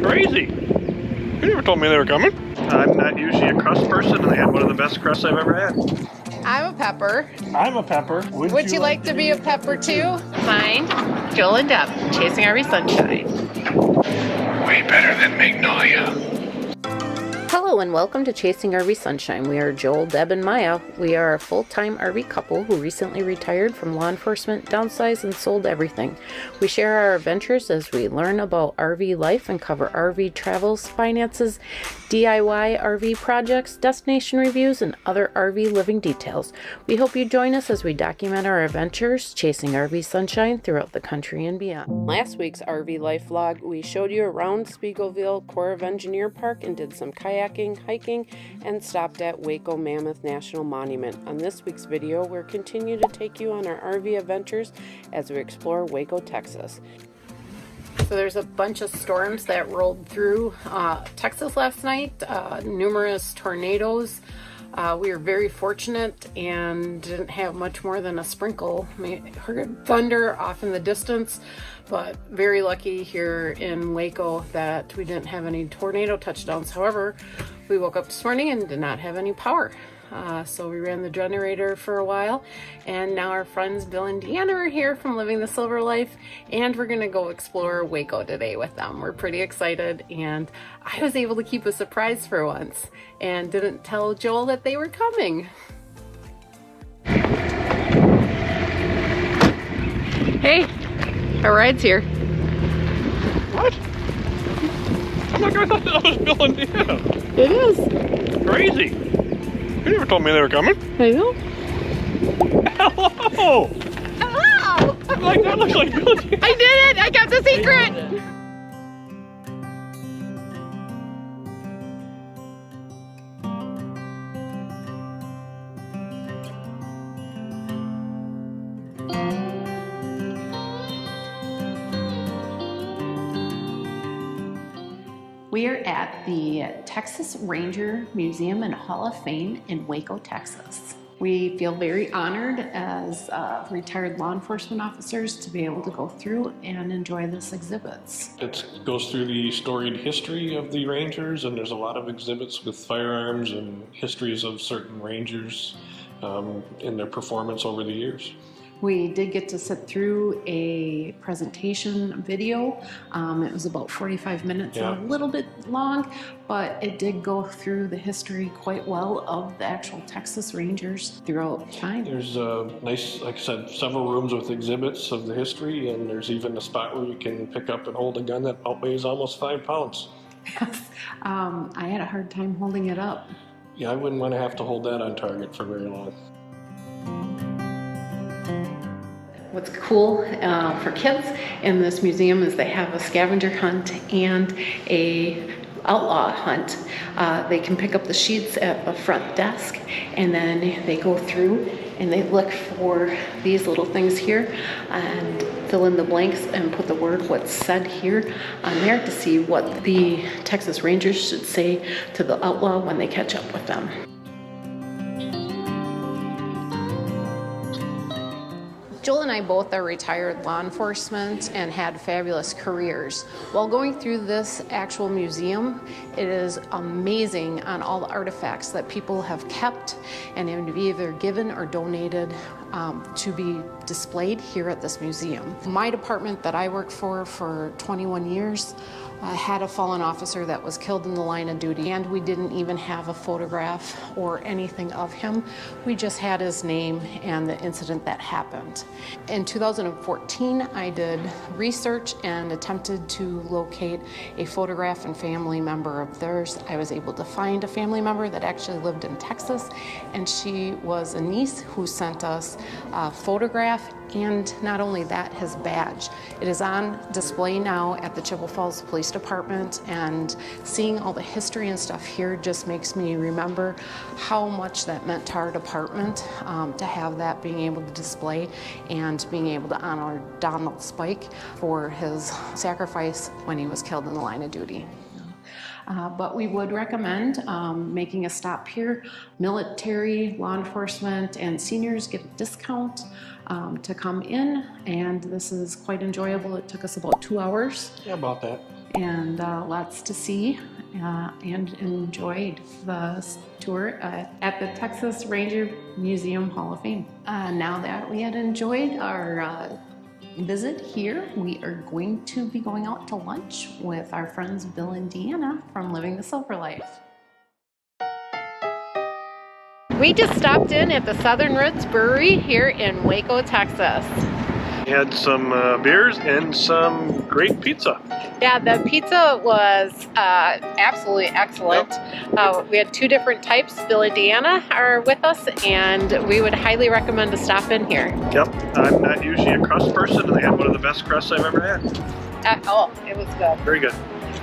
Crazy. You never told me they were coming. I'm not usually a crust person, and they had one of the best crusts I've ever had. I'm a pepper. I'm a pepper. Would you like to be a pepper too? Fine. Joel and Deb, chasing RV sunshine. Way better than Magnolia. Hello and welcome to Chasing RV Sunshine. We are Joel, Deb, and Maya. We are a full-time RV couple who recently retired from law enforcement, downsized, and sold everything. We share our adventures as we learn about RV life and cover RV travels, finances, DIY RV projects, destination reviews, and other RV living details. We hope you join us as we document our adventures, chasing RV sunshine throughout the country and beyond. Last week's RV life vlog, we showed you around Spiegelville Corps of Engineer Park and did some kayaking, hiking, and stopped at Waco Mammoth National Monument. On this week's video, we'll continue to take you on our RV adventures as we explore Waco, Texas. So there's a bunch of storms that rolled through Texas last night, numerous tornadoes. We were very fortunate and didn't have much more than a sprinkle. We heard thunder off in the distance, but very lucky here in Waco that we didn't have any tornado touchdowns. However, we woke up this morning and did not have any power. So we ran the generator for a while, and now our friends Bill and Deanna are here from Living the Silver Life, and we're gonna go explore Waco today with them. We're pretty excited, and I was able to keep a surprise for once and didn't tell Joel that they were coming. Hey, our ride's here. What? Oh my God, I thought that was Bill and Deanna. It is. Crazy. You never told me they were coming. I know. Hello! Hello! I'm like, that looks like Bill and Deanna. I did it! I got the secret! We are at the Texas Ranger Museum and Hall of Fame in Waco, Texas. We feel very honored as retired law enforcement officers to be able to go through and enjoy this exhibits. It goes through the storied history of the Rangers, and there's a lot of exhibits with firearms and histories of certain Rangers in their performance over the years. We did get to sit through a presentation video. It was about 45 minutes, a little bit long, but it did go through the history quite well of the actual Texas Rangers throughout time. There's a nice, like I said, several rooms with exhibits of the history, and there's even a spot where you can pick up and hold a gun that outweighs almost 5 pounds. Yes, I had a hard time holding it up. Yeah, I wouldn't want to have to hold that on target for very long. What's cool for kids in this museum is they have a scavenger hunt and a outlaw hunt. They can pick up the sheets at the front desk, and then they go through and they look for these little things here and fill in the blanks and put the word what's said here on there to see what the Texas Rangers should say to the outlaw when they catch up with them. Joel and I both are retired law enforcement and had fabulous careers. While going through this actual museum, it is amazing on all the artifacts that people have kept and have either given or donated to be displayed here at this museum. My department that I worked for 21 years had a fallen officer that was killed in the line of duty, and we didn't even have a photograph or anything of him. We just had his name and the incident that happened. In 2014, I did research and attempted to locate a photograph and family member of theirs. I was able to find a family member that actually lived in Texas, and she was a niece who sent us a photograph, and not only that, his badge. It is on display now at the Chippewa Falls Police Department, and seeing all the history and stuff here just makes me remember how much that meant to our department to have that being able to display and being able to honor Donald Spike for his sacrifice when he was killed in the line of duty. But we would recommend making a stop here. Military, law enforcement, and seniors get a discount to come in, and this is quite enjoyable. It took us about 2 hours. Yeah, about that. and lots to see, and enjoyed the tour at the Texas Ranger Museum Hall of Fame. Now that we had enjoyed our visit here, we are going to be going out to lunch with our friends Bill and Deanna from Living the Silver Life. We just stopped in at the Southern Roots Brewery here in Waco, Texas. We had some beers and some great pizza. Yeah, the pizza was absolutely excellent. We had two different types. Bill and Deanna are with us, and we would highly recommend to stop in here. Yep, I'm not usually a crust person, and they had one of the best crusts I've ever had. It was good. Very good.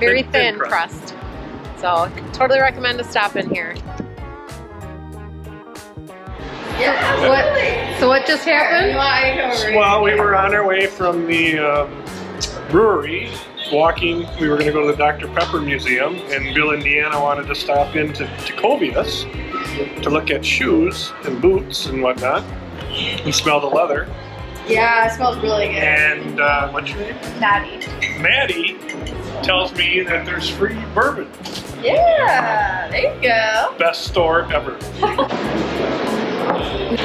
Very thin crust. So, totally recommend to stop in here. Yeah, So what just happened? Well, we were on our way from the brewery, walking. We were going to go to the Dr. Pepper Museum, and Bill and Deanna wanted to stop into Tecovas to look at shoes and boots and whatnot, and smell the leather. Yeah, it smells really good. And what's your name? Maddie. Maddie tells me that there's free bourbon. Yeah, there you go. Best store ever.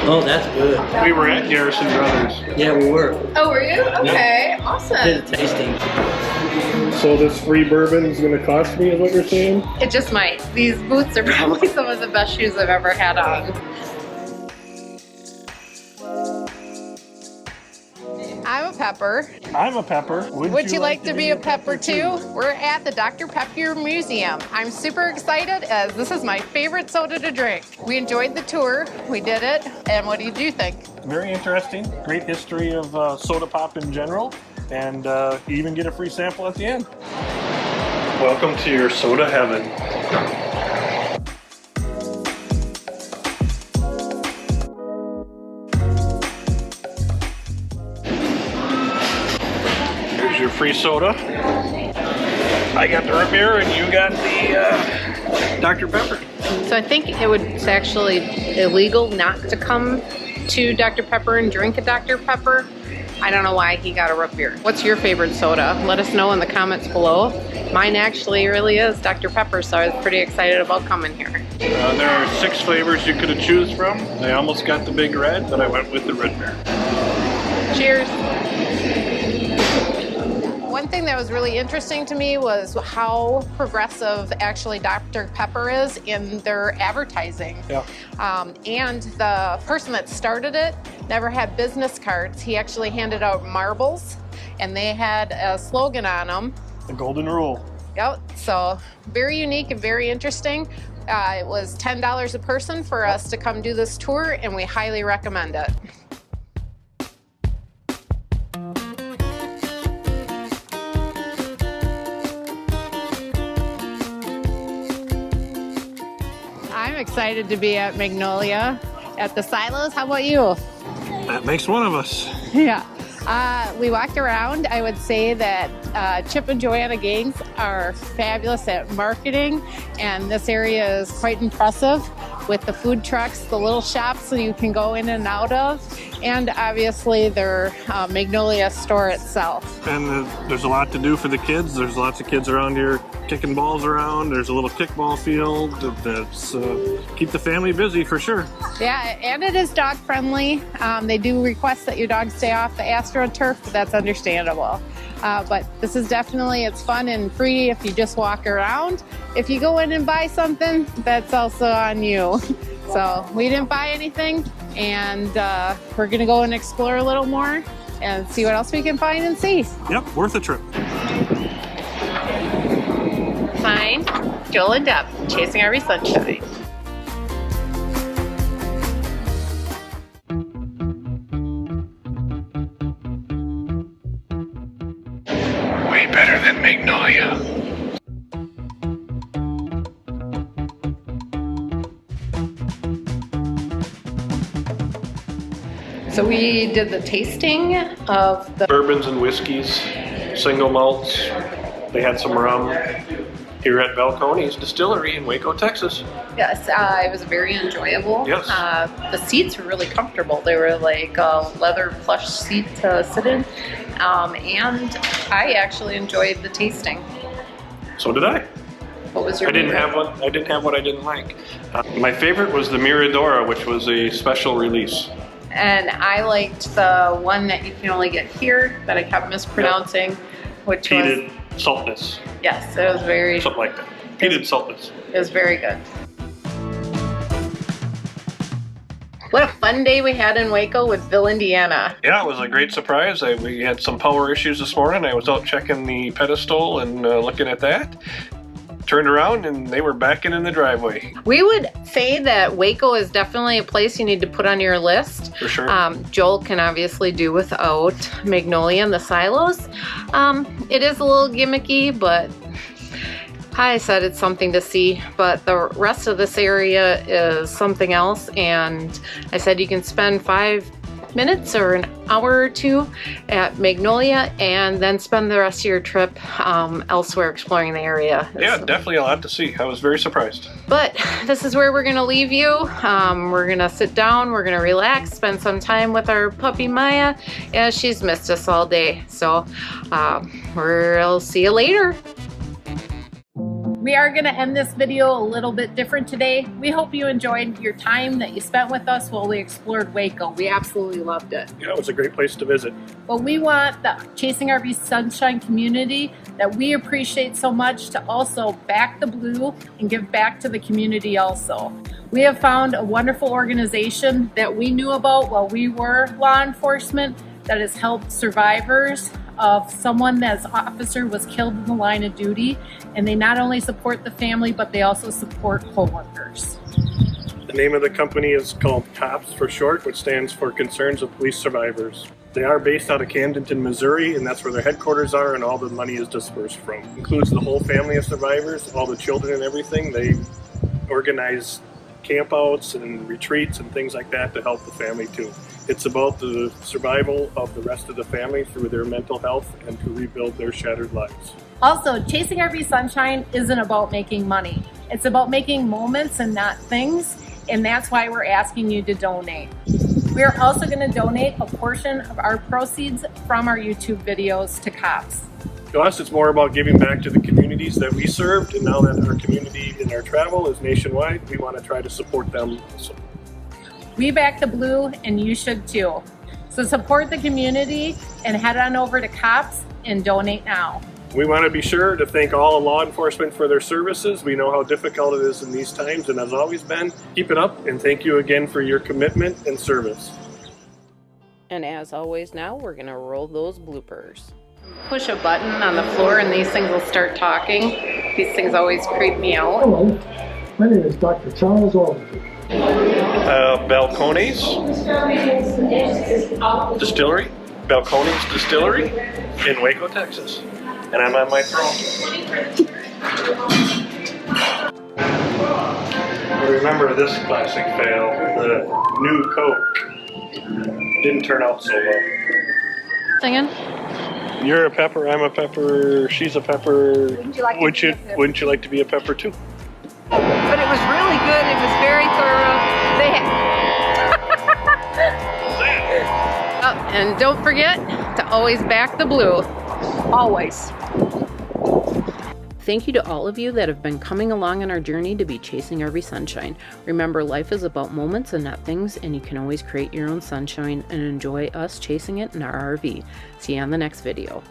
Oh, that's good. We were at Garrison Brothers. Yeah, we were. Oh, were you? Okay, awesome. Did a tasting. So this free bourbon is going to cost me, is what you're saying? It just might. These boots are probably some of the best shoes I've ever had on. I'm a pepper. I'm a pepper. Would you like to be a pepper too? We're at the Dr. Pepper Museum. I'm super excited as this is my favorite soda to drink. We enjoyed the tour, we did it, and what did you think? Very interesting. Great history of soda pop in general, and you even get a free sample at the end. Welcome to your soda heaven. Here's your free soda. I got the root beer, and you got the Dr. Pepper. So I think it's actually illegal not to come to Dr. Pepper and drink a Dr. Pepper. I don't know why he got a root beer. What's your favorite soda? Let us know in the comments below. Mine actually really is Dr. Pepper, so I was pretty excited about coming here. There are 6 flavors you could have choose from. I almost got the big red, but I went with the root beer. Cheers. One thing that was really interesting to me was how progressive actually Dr. Pepper is in their advertising. Yeah. And the person that started it never had business cards. He actually handed out marbles, and they had a slogan on them. The golden rule. Yep, so very unique and very interesting. It was $10 a person for us to come do this tour, and we highly recommend it. I'm excited to be at Magnolia at the Silos. How about you? That makes one of us. Yeah. We walked around. I would say that Chip and Joanna Gangs are fabulous at marketing, and this area is quite impressive with the food trucks, the little shops that you can go in and out of, and obviously their Magnolia store itself. And there's a lot to do for the kids. There's lots of kids around here kicking balls around. There's a little kickball field. That's keep the family busy for sure. Yeah, and it is dog friendly. They do request that your dog stay off the AstroTurf, but that's understandable. But this is definitely, it's fun and free if you just walk around. If you go in and buy something, that's also on you. So we didn't buy anything, and we're gonna go and explore a little more and see what else we can find and see. Yep, worth a trip. Fine. Joel and Deb, chasing every sunshine. Way better than Magnolia. So we did the tasting of the Bourbons and whiskeys, single malts. They had some rum here at Balcones Distillery in Waco, Texas. Yes, it was very enjoyable. Yes. The seats were really comfortable. They were like a leather plush seat to sit in. And I actually enjoyed the tasting. So did I. What was your I didn't favorite? have what I didn't like. My favorite was the Miradora, which was a special release. And I liked the one that you can only get here that I kept mispronouncing, which was Peated saltness, yes, it was very something like that. Peated saltness. it was very good. What a fun day we had in Waco with Bill, Indiana. Yeah, it was a great surprise. We had some power issues this morning. I was out checking the pedestal and looking at that. Turned around and they were backing in the driveway. We would say that Waco is definitely a place you need to put on your list. For sure. Joel can obviously do without Magnolia and the Silos. It is a little gimmicky, but I said it's something to see, but the rest of this area is something else. And I said you can spend 5 minutes or an hour or two at Magnolia and then spend the rest of your trip elsewhere exploring the area. Yeah, definitely a lot to see. I was very surprised. But this is where we're gonna leave you. We're gonna sit down, we're gonna relax, spend some time with our puppy Maya, as she's missed us all day. So we'll see you later. We are going to end this video a little bit different today. We hope you enjoyed your time that you spent with us while we explored Waco. We absolutely loved it. Yeah, it was a great place to visit. But we want the Chasing RV Sunshine community that we appreciate so much to also back the blue and give back to the community also. We have found a wonderful organization that we knew about while we were law enforcement that has helped survivors of someone that's officer was killed in the line of duty, and they not only support the family, but they also support co-workers. The name of the company is called C.O.P.S for short, which stands for Concerns of Police Survivors. They are based out of Camdenton, Missouri, and that's where their headquarters are, and all the money is dispersed from. Includes the whole family of survivors, all the children and everything. They organize campouts and retreats and things like that to help the family too. It's about the survival of the rest of the family through their mental health and to rebuild their shattered lives. Also, Chasing RV Sunshine isn't about making money. It's about making moments and not things, and that's why we're asking you to donate. We're also going to donate a portion of our proceeds from our YouTube videos to C.O.P.S. To us, it's more about giving back to the communities that we served, and now that our community in our travel is nationwide, we want to try to support them also. We back the blue, and you should too. So support the community and head on over to C.O.P.S and donate now. We want to be sure to thank all law enforcement for their services. We know how difficult it is in these times, and has always been. Keep it up, and thank you again for your commitment and service. And as always now, we're going to roll those bloopers. Push a button on the floor and these things will start talking. These things always creep me out. Hello, my name is Dr. Charles Alderton. Balcones Distillery, Balcones Distillery in Waco, Texas. And I'm on my throne. I remember this classic fail, the new Coke. Didn't turn out so well. Singing? You're a pepper, I'm a pepper, she's a pepper. Wouldn't you like to be a pepper too? But it was really good. It was very thorough. And don't forget to always back the blue. Always. Thank you to all of you that have been coming along on our journey to be chasing RV sunshine. Remember, life is about moments and not things, and you can always create your own sunshine and enjoy us chasing it in our RV. See you on the next video.